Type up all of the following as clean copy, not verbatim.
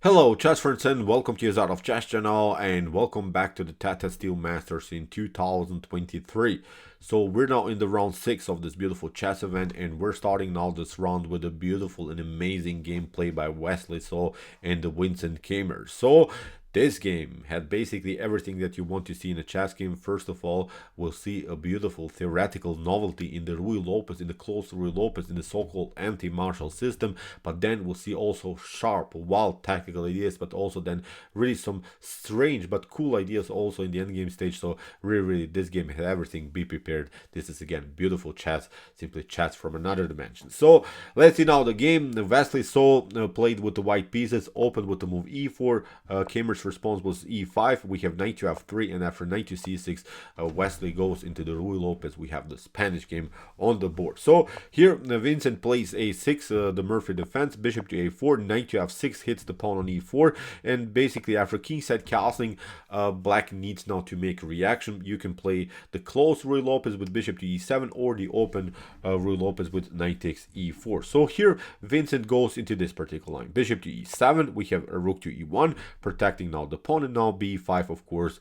Hello, chess friends, and welcome to your Art of Chess channel, and welcome back to the Tata Steel Masters in 2023. So we're now in the round 6 of this beautiful chess event, and we're starting now this round with a beautiful and amazing gameplay by Wesley So and the Vincent Keymer. So this game had basically everything that you want to see in a chess game. First of all, we'll see a beautiful theoretical novelty in the Ruy Lopez, in the close Ruy Lopez, in the so-called anti-martial system. But then we'll see also sharp, wild tactical ideas, but also then really some strange but cool ideas also in the endgame stage. So really, this game had everything. Be prepared. This is again beautiful chess, simply chess from another dimension. So let's see now the game. Wesley So played with the white pieces, opened with the move e4. Keymer's response was e5. We have knight to f3, and after knight to c6, Wesley goes into the Ruy Lopez. We have the Spanish game on the board. So here Vincent plays a6, the Murphy defense, bishop to a4, knight to f6 hits the pawn on e4, and basically after kingside castling, black needs now to make a reaction. You can play the close Ruy Lopez with bishop to e7, or the open Ruy Lopez with knight takes e4. So here Vincent goes into this particular line, bishop to e7. We have a rook to e1, protecting now the pawn, and now b5, of course,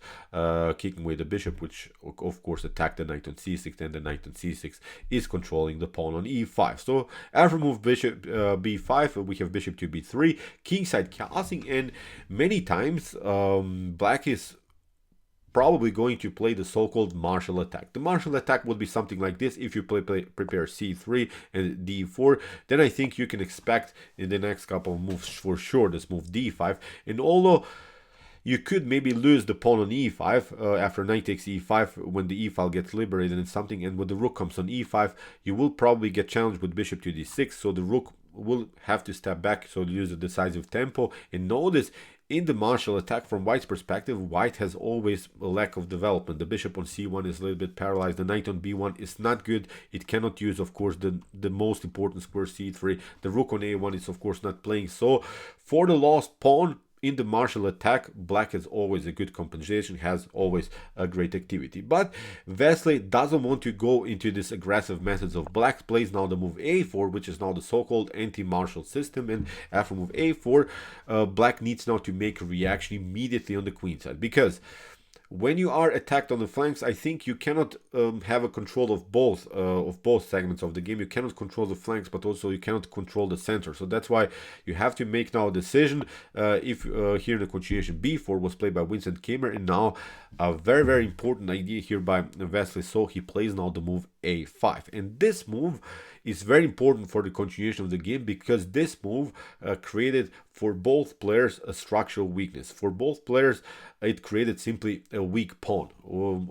kicking away the bishop, which of course attacked the knight on c6, and the knight on c6 is controlling the pawn on e5. So after move bishop b5, we have bishop to b3, kingside castling, and many times black is probably going to play the so-called martial attack. The martial attack would be something like this. If you prepare c3 and d4, then I think you can expect in the next couple of moves for sure this move d5. And although you could maybe lose the pawn on e5 after knight takes e5 when the e file gets liberated and something, and when the rook comes on e5, you will probably get challenged with bishop to d6, so the rook will have to step back, so lose a decisive tempo. And notice, in the martial attack from White's perspective, White has always a lack of development. The bishop on c1 is a little bit paralyzed. The knight on b1 is not good. It cannot use, of course, the most important square c3. The rook on a1 is, of course, not playing. So for the lost pawn in the martial attack, black has always a good compensation, has always a great activity. But Wesley doesn't want to go into this aggressive methods of black. Plays now the move a4, which is now the so-called anti-martial system, and after move a4, black needs now to make a reaction immediately on the queen side, because when you are attacked on the flanks, I think you cannot have a control of both segments of the game. You cannot control the flanks, but also you cannot control the center. So that's why you have to make now a decision. If here the continuation b4 was played by Vincent Keymer, and now a very important idea here by Wesley So, he plays now the move a5, and this move is very important for the continuation of the game, because this move created for both players a structural weakness. For both players, it created simply a weak pawn.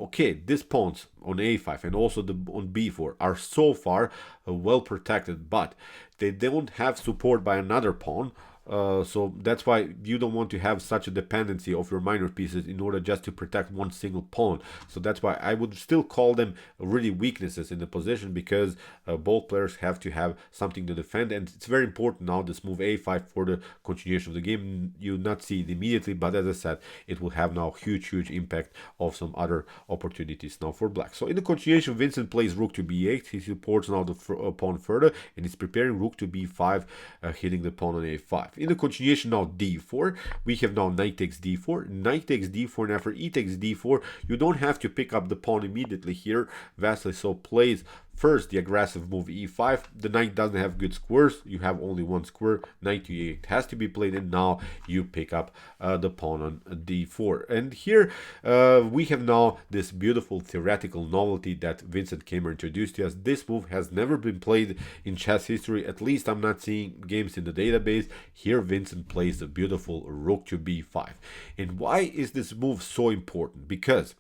Okay, these pawns on a5 and also on b4 are so far well protected, but they don't have support by another pawn. So that's why you don't want to have such a dependency of your minor pieces in order just to protect one single pawn. So that's why I would still call them really weaknesses in the position, because both players have to have something to defend, and it's very important now this move a5 for the continuation of the game. You not see it immediately, but as I said, it will have now huge impact of some other opportunities now for black. So in the continuation, Vincent plays rook to b8. He supports now the pawn further, and he's preparing rook to b5, hitting the pawn on a5. In the continuation now d4, we have now knight takes d4, and after e takes d4, you don't have to pick up the pawn immediately here. Wesley So plays first the aggressive move e5. The knight doesn't have good squares. You have only one square. Knight to e8 has to be played, and now you pick up the pawn on d4. And here we have now this beautiful theoretical novelty that Vincent Keymer introduced to us. This move has never been played in chess history. At least I'm not seeing games in the database. Here Vincent plays the beautiful rook to b5. And why is this move so important? Because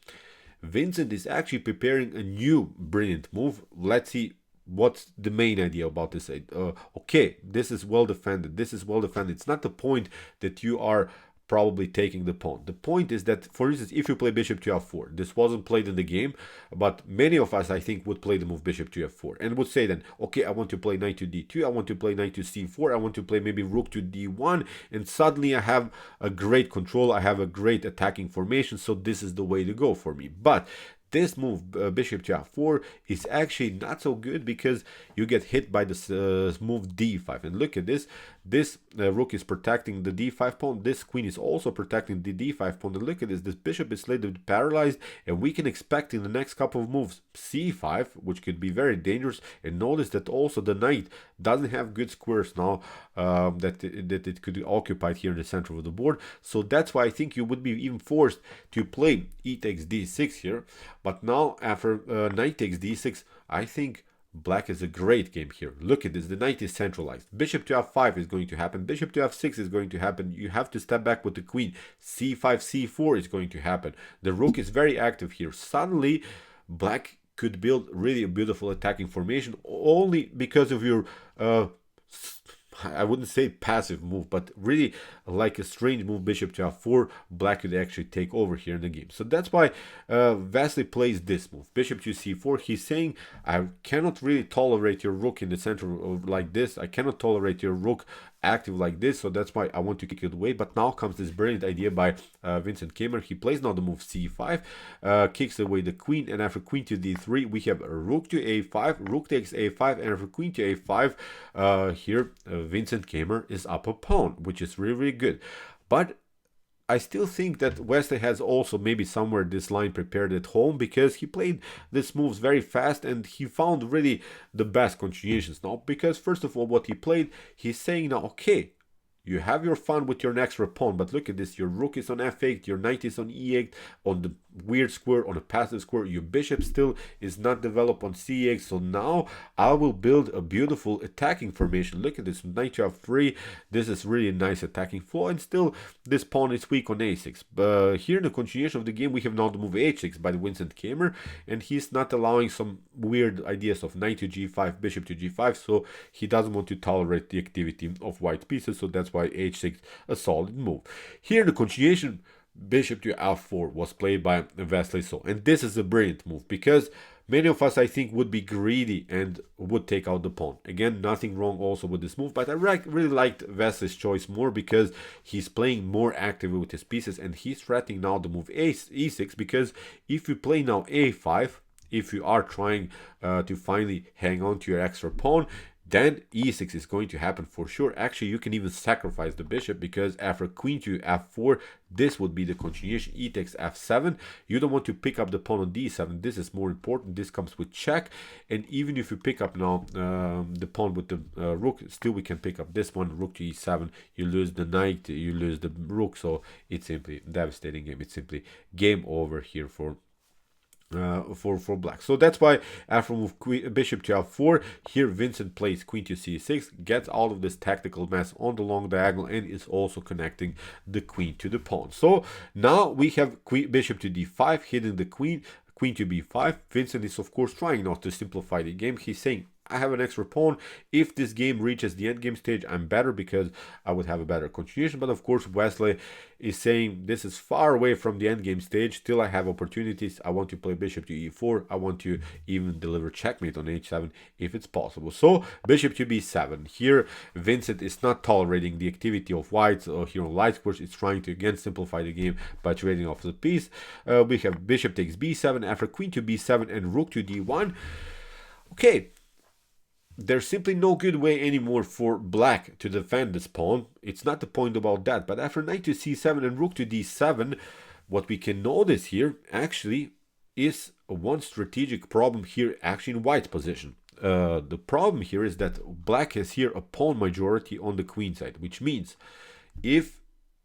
Vincent is actually preparing a new brilliant move. Let's see what's the main idea about this. Okay, this is well defended. This is well defended. It's not the point that you are probably taking the pawn. The point is that, for instance, if you play bishop to f4, this wasn't played in the game, but many of us, I think, would play the move bishop to f4 and would say then, okay, I want to play knight to d2, I want to play knight to c4, I want to play maybe rook to d1, and suddenly I have a great control, I have a great attacking formation, so this is the way to go for me. But this move, bishop to f4, is actually not so good, because you get hit by this move d5. And look at this. This rook is protecting the d5 pawn. This queen is also protecting the d5 pawn. And look at this. This bishop is slightly paralyzed, and we can expect in the next couple of moves c5, which could be very dangerous. And notice that also the knight doesn't have good squares now that it could occupy here in the center of the board. So that's why I think you would be even forced to play e takes d6 here. But now after knight takes d6, I think black is a great game here. Look at this. The knight is centralized. Bishop to f5 is going to happen. Bishop to f6 is going to happen. You have to step back with the queen. c5, c4 is going to happen. The rook is very active here. Suddenly, black could build really a beautiful attacking formation only because of your I wouldn't say passive move, but really like a strange move, bishop to f4, black could actually take over here in the game. So that's why Wesley plays this move, bishop to c4. He's saying, I cannot really tolerate your rook in the center of like this. I cannot tolerate your rook active like this, so that's why I want to kick it away. But now comes this brilliant idea by Vincent Keymer. He plays now the move c5, kicks away the queen, and after queen to d3 we have rook to a5, rook takes a5, and after queen to a5 here Vincent Keymer is up a pawn, which is really, really good. But I still think that Wesley has also maybe somewhere this line prepared at home, because he played these moves very fast and he found really the best continuations now. Because first of all, what he played, he's saying now, okay, you have your fun with your next pawn, but look at this, your rook is on f8, your knight is on e8, on the weird square, on a passive square, your bishop still is not developed on c8, so now I will build a beautiful attacking formation. Look at this, knight to f3, this is really a nice attacking flow, and still this pawn is weak on a6. Here in the continuation of the game, we have now the move h6 by Vincent Keymer, and he's not allowing some weird ideas of knight to g5, bishop to g5, so he doesn't want to tolerate the activity of white pieces, so that's why h6 a solid move. Here in the continuation, bishop to f4 was played by Wesley So, and this is a brilliant move because many of us, I think, would be greedy and would take out the pawn. Again, nothing wrong also with this move, but I really liked Wesley's choice more because he's playing more actively with his pieces, and he's threatening now the move e6, because if you play now a5, if you are trying to finally hang on to your extra pawn, then e6 is going to happen for sure. Actually, you can even sacrifice the bishop, because after queen to f4, this would be the continuation. E takes f7. You don't want to pick up the pawn on d7. This is more important. This comes with check. And even if you pick up now the pawn with the rook, still we can pick up this one, rook to e7. You lose the knight, you lose the rook. So it's simply a devastating game. It's simply game over here for black. So that's why after move bishop to f4, here Vincent plays queen to c6, gets all of this tactical mess on the long diagonal, and is also connecting the queen to the pawn. So now we have bishop to d5, hitting the queen to b5. Vincent is of course trying not to simplify the game. He's saying, I have an extra pawn. If this game reaches the endgame stage, I'm better because I would have a better continuation. But of course, Wesley is saying this is far away from the endgame stage. Still, I have opportunities. I want to play bishop to e4. I want to even deliver checkmate on h7 if it's possible. So bishop to b7. Here, Vincent is not tolerating the activity of white here on light squares. It's trying to again simplify the game by trading off the piece. We have bishop takes b7 after queen to b7 and rook to d1. Okay. There's simply no good way anymore for black to defend this pawn. It's not the point about that. But after knight to c7 and rook to d7, what we can notice here actually is one strategic problem here actually in white's position. The problem here is that black has here a pawn majority on the queen side, which means if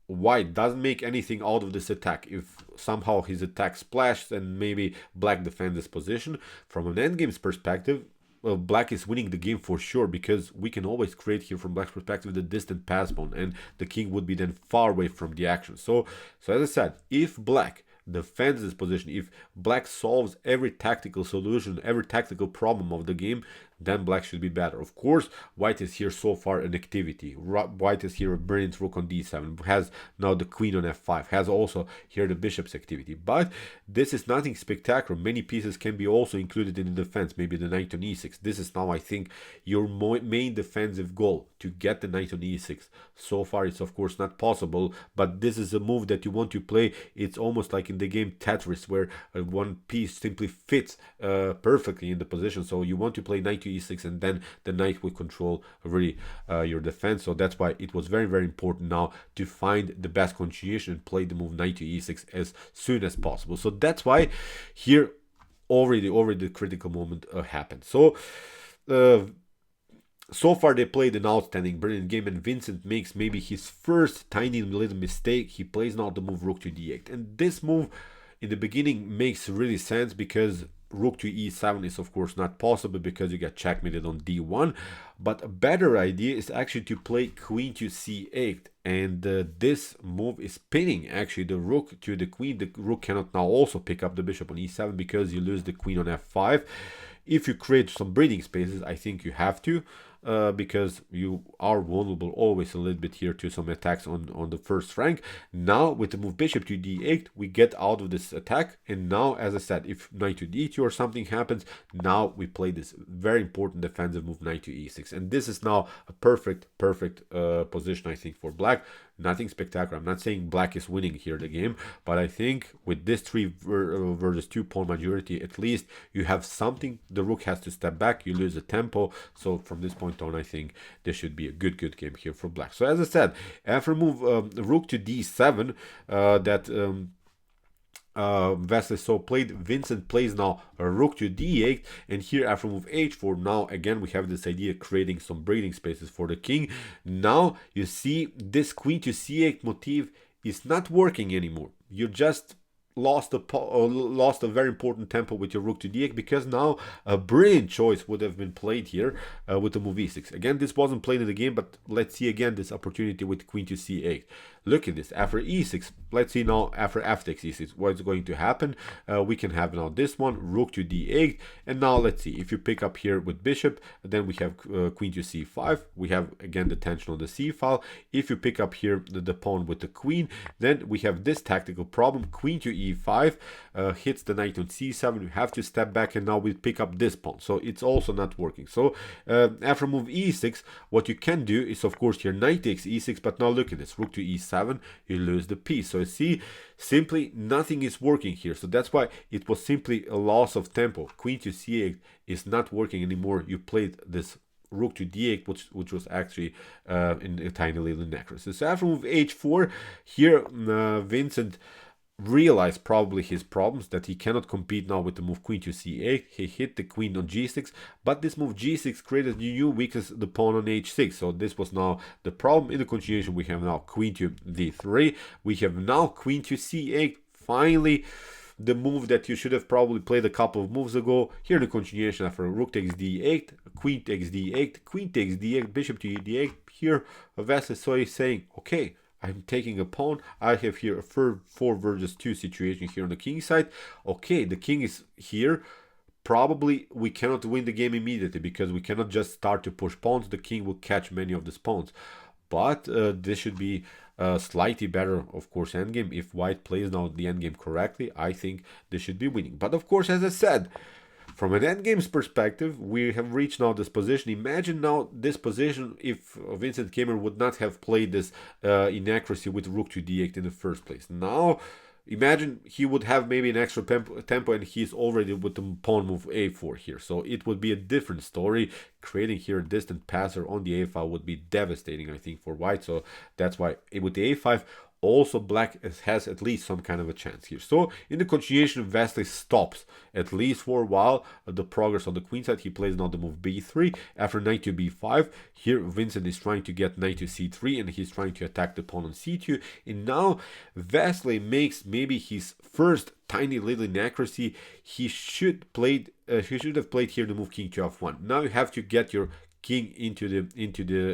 white doesn't make anything out of this attack, if somehow his attack splashes and maybe black defends this position, from an endgame's perspective, well, black is winning the game for sure, because we can always create here from black's perspective the distant pass pawn, and the king would be then far away from the action. So as I said, if black defends this position, if black solves every tactical solution, every tactical problem of the game, then black should be better. Of course, white is here so far an activity. White is here a brilliant rook on d7, has now the queen on f5, has also here the bishop's activity. But this is nothing spectacular. Many pieces can be also included in the defense, maybe the knight on e6. This is now, I think, your main defensive goal, to get the knight on e6. So far, it's of course not possible, but this is a move that you want to play. It's almost like in the game Tetris, where one piece simply fits perfectly in the position. So you want to play knight to e6, and then the knight will control really your defense. So that's why it was very, very important now to find the best continuation and play the move knight to e6 as soon as possible. So that's why here already the critical moment happened. So so far they played an outstanding, brilliant game, and Vincent makes maybe his first tiny little mistake. He plays now the move rook to d8, and this move in the beginning makes really sense because rook to e7 is of course not possible because you get checkmated on d1, but a better idea is actually to play queen to c8, and this move is pinning actually the rook to the queen. The rook cannot now also pick up the bishop on e7 because you lose the queen on f5. If you create some breathing spaces, I think you have to, because you are vulnerable always a little bit here to some attacks on the first rank. Now with the move bishop to d8, we get out of this attack, and now, as I said, if knight to d2 or something happens, now we play this very important defensive move knight to e6, and this is now a perfect position, I think, for black. Nothing spectacular. I'm not saying black is winning here the game, but I think with this 3 versus 2 pawn majority, at least you have something. The rook has to step back, you lose the tempo. So from this point on, I think this should be a good game here for black. So as I said, after move rook to d7, Wesley So played, Vincent plays now a rook to d8, and here after move h4, now again we have this idea creating some breathing spaces for the king. Now you see this queen to c8 motif is not working anymore. You just lost a very important tempo with your rook to d8, because now a brilliant choice would have been played here with the move e6. Again, this wasn't played in the game, but let's see again this opportunity with queen to c8. Look at this, after e6, let's see now after f takes e6 what's going to happen. We can have now this one, rook to d8, and now let's see, if you pick up here with bishop, then we have queen to c5, we have again the tension on the c file. If you pick up here the pawn with the queen, then we have this tactical problem, queen to e5 hits the knight on c7, you have to step back, and now we pick up this pawn, so it's also not working. So after move e6, what you can do is of course here knight takes e6, but now look at this, rook to e7, you lose the piece. So you see, simply nothing is working here. So that's why it was simply a loss of tempo. Queen to c8 is not working anymore. You played this rook to d8, which was actually in a tiny little necklace. So after move h4, here Vincent realized probably his problems, that he cannot compete now with the move queen to c8. He hit the queen on g6, but this move g6 created new weakness, the pawn on h6. So this was now the problem. In the continuation, we have now queen to d3. We have now queen to c8. Finally, the move that you should have probably played a couple of moves ago. Here in the continuation, after rook takes d8, queen takes d8, queen takes d8, bishop to d8. Here, Wesley So is saying, okay, I'm taking a pawn. I have here a 4 versus 2 situation here on the king side. Okay, the king is here. Probably we cannot win the game immediately because we cannot just start to push pawns. The king will catch many of these pawns. But this should be slightly better, of course, endgame. If white plays now the endgame correctly, I think this should be winning. But of course, as I said, from an endgame's perspective, we have reached now this position. Imagine now this position if Vincent Keymer would not have played this inaccuracy with rook to d8 in the first place. Now, imagine he would have maybe an extra tempo and he's already with the pawn move a4 here. So it would be a different story. Creating here a distant passer on the a file would be devastating, I think, for white. So that's why with the a5, also black has at least some kind of a chance here. So in the continuation, Wesley stops at least for a while the progress on the queen side. He plays now the move b3 after knight to b5. Here Vincent is trying to get knight to c3, and he's trying to attack the pawn on c2. And now Wesley makes maybe his first tiny little inaccuracy. He should have played here the move king to f1. Now you have to get your king into the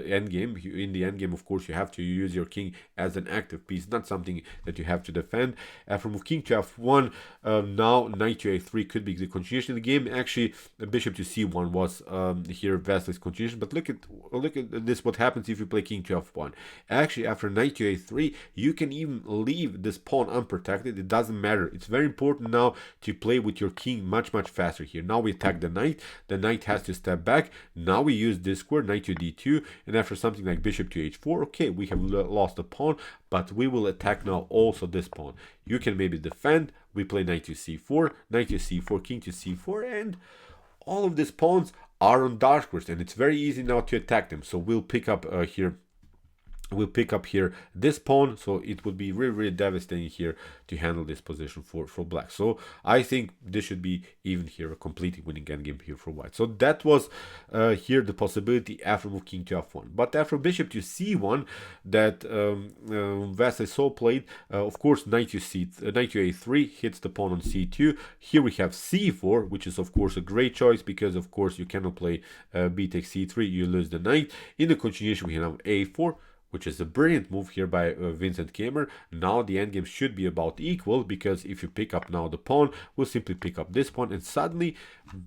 endgame. In the endgame, of course, you have to use your king as an active piece, not something that you have to defend. After move king to f1, now knight to a3 could be the continuation of the game. Actually, bishop to c1 was here Wesley's continuation. But look at this. What happens if you play king to f1? Actually, after knight to a3, you can even leave this pawn unprotected. It doesn't matter. It's very important now to play with your king much faster here. Now we attack the knight. The knight has to step back. Now we use this square, knight to d2, and after something like bishop to h4, okay, we have lost a pawn, but we will attack now also this pawn. You can maybe defend. We play knight to c4, king to c4, and all of these pawns are on dark squares, and it's very easy now to attack them. So we'll pick up here. We'll pick up here this pawn, so it would be really devastating here to handle this position for black. So I think this should be even here a completely winning endgame here for white. So that was here the possibility after move king to f1. But after bishop to c1 that Wesley So played, of course knight to a3 hits the pawn on c2. Here we have c4, which is of course a great choice because of course you cannot play b takes c3, you lose the knight. In the continuation we have a4, which is a brilliant move here by Vincent Keymer. Now the endgame should be about equal, because if you pick up now the pawn, we'll simply pick up this pawn, and suddenly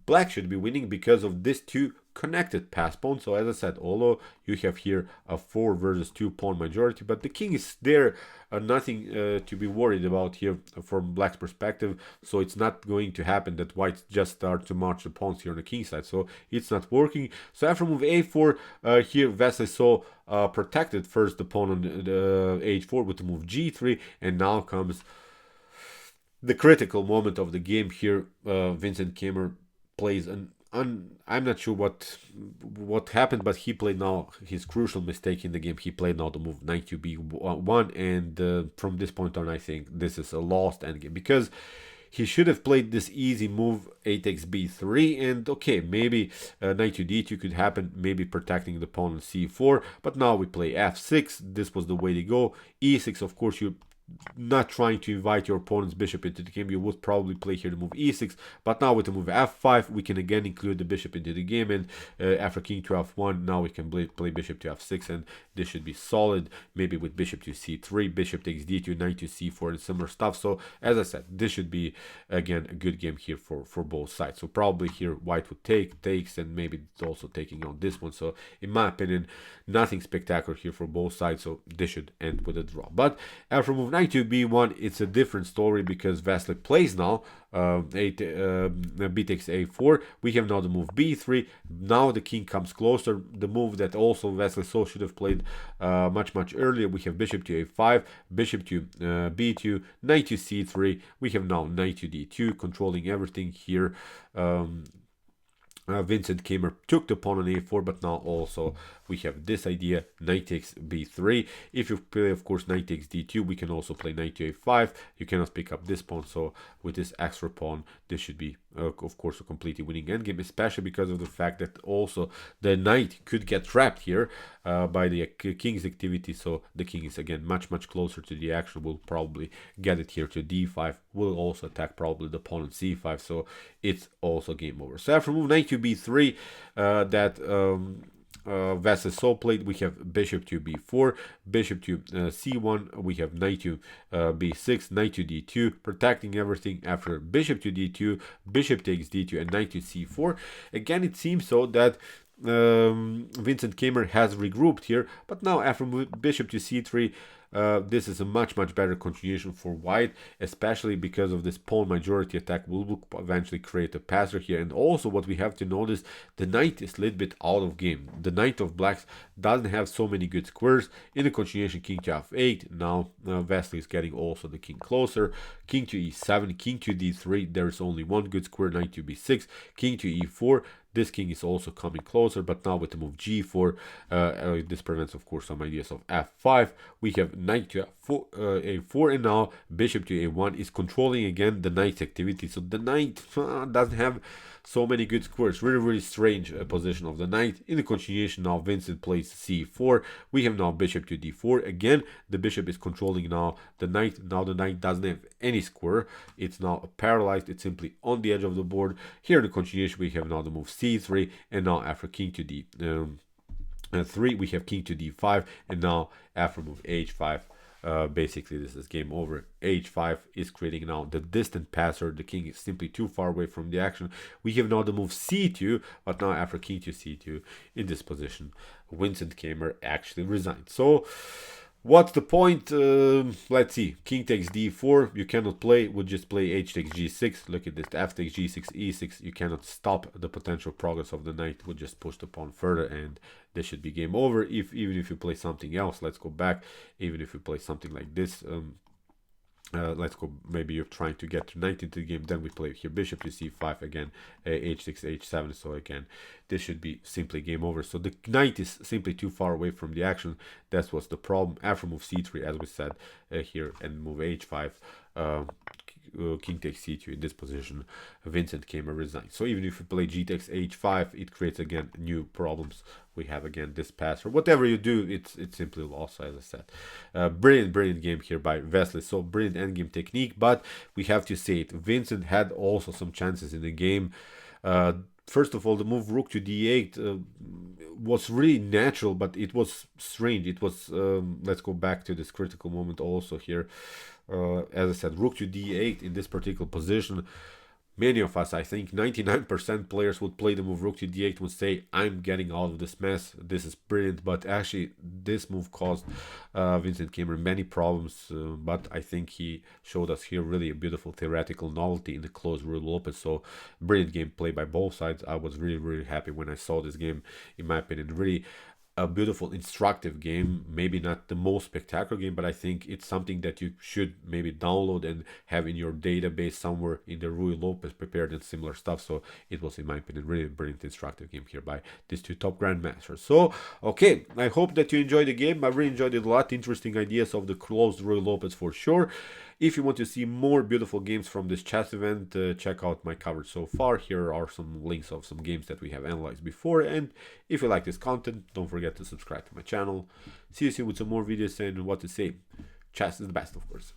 black should be winning because of these two connected pass pawns. So as I said, although you have here a 4 versus 2 pawn majority, but the king is there, nothing to be worried about here from black's perspective. So it's not going to happen that white just start to march the pawns here on the king side, so it's not working. So after move a4, here Wesley So protected first the pawn on the h4 with the move g3, and now comes the critical moment of the game here. Vincent Keymer plays I'm not sure what happened, but he played now his crucial mistake in the game. He played now the move knight to b1, and from this point on I think this is a lost endgame, because he should have played this easy move a takes b3, and okay, maybe knight to d2 could happen, maybe protecting the pawn on c4, but now we play f6. This was the way to go. e6, of course, you not trying to invite your opponent's bishop into the game, you would probably play here the move e6, but now with the move f5 we can again include the bishop into the game, and after king to f1 now we can play bishop to f6, and this should be solid, maybe with bishop to c3, bishop takes d2, knight to c4 and similar stuff. So as I said, this should be again a good game here for both sides. So probably here white would takes, and maybe also taking on this one. So in my opinion, nothing spectacular here for both sides, so this should end with a draw. But after move knight to b1, it's a different story, because Wesley plays now b takes a4. We have now the move b3. Now the king comes closer, the move that also Wesley So should have played much earlier. We have bishop to a5, bishop to b2, knight to c3. We have now knight to d2, controlling everything here. Vincent Keymer took the pawn on a4, but now also we have this idea, knight takes b3. If you play, of course, knight takes d2, we can also play knight to a5. You cannot pick up this pawn, so with this extra pawn, this should be, of course, a completely winning endgame, especially because of the fact that also the knight could get trapped here by the king's activity. So the king is again much closer to the action. Will probably get it here to d5. Will also attack probably the pawn on c5. So it's also game over. So after move knight to b3, Wesley So played, we have bishop to b4, bishop to c1, we have knight to b6, knight to d2, protecting everything. After bishop to d2, bishop takes d2, and knight to c4. Again, it seems so that Vincent Keymer has regrouped here, but now after bishop to c3, this is a much better continuation for white, especially because of this pawn majority attack will eventually create a passer here. And also what we have to notice, the knight is a little bit out of game. The knight of blacks doesn't have so many good squares. In the continuation, king to f8, now Wesley is getting also the king closer. King to e7, king to d3, there is only one good square, knight to b6, king to e4. This king is also coming closer, but now with the move g4, this prevents, of course, some ideas of f5. We have knight to a4, and now bishop to a1 is controlling again the knight's activity. So the knight doesn't have so many good squares. Really strange position of the knight. In the continuation, now Vincent plays c4. We have now bishop to d4. Again, the bishop is controlling now the knight. Now the knight doesn't have any square. It's now paralyzed. It's simply on the edge of the board. Here in the continuation, we have now the move c3, and now after king to d3, we have king to d5, and now after move h5, basically this is game over. h5 is creating now the distant passer. The king is simply too far away from the action. We have now the move c2, but now after king to c2, in this position, Vincent Keymer actually resigned. So what's the point? Let's see. King takes d4. You cannot play. Would just play h takes g6. Look at this. F takes g6, e6. You cannot stop the potential progress of the knight. Would just push the pawn further, and this should be game over. Even if you play something else, let's go back. Even if you play something like this, Let's go, maybe you're trying to get to knight into the game, then we play here bishop to c5 again, h6, h7, so again, this should be simply game over. So the knight is simply too far away from the action. That was the problem. After move c3, as we said here, and move h5, king takes c2 in this position, Vincent Keymer resigned. So even if you play g takes h5, it creates again new problems. We have again this pass, or whatever you do, it's simply lost, as I said. Brilliant game here by Wesley. So brilliant endgame technique, but we have to say it, Vincent had also some chances in the game. First of all, the move rook to d8 was really natural, but it was strange. It was, let's go back to this critical moment also here. As I said, rook to d8 in this particular position. Many of us, I think 99% players would play the move rook to d8, would say, I'm getting out of this mess, this is brilliant. But actually, this move caused Vincent Keymer many problems. But I think he showed us here really a beautiful theoretical novelty in the close Ruy Lopez. So brilliant game play by both sides. I was really happy when I saw this game. In my opinion, really a beautiful, instructive game. Maybe not the most spectacular game, but I think it's something that you should maybe download and have in your database somewhere in the Ruy Lopez prepared and similar stuff. So it was, in my opinion, really brilliant, instructive game here by these two top grandmasters. So, okay, I hope that you enjoyed the game. I really enjoyed it a lot. Interesting ideas of the closed Ruy Lopez for sure. If you want to see more beautiful games from this chess event, check out my coverage so far. Here are some links of some games that we have analyzed before. And if you like this content, don't forget to subscribe to my channel. See you soon with some more videos, and what to say, chess is the best, of course.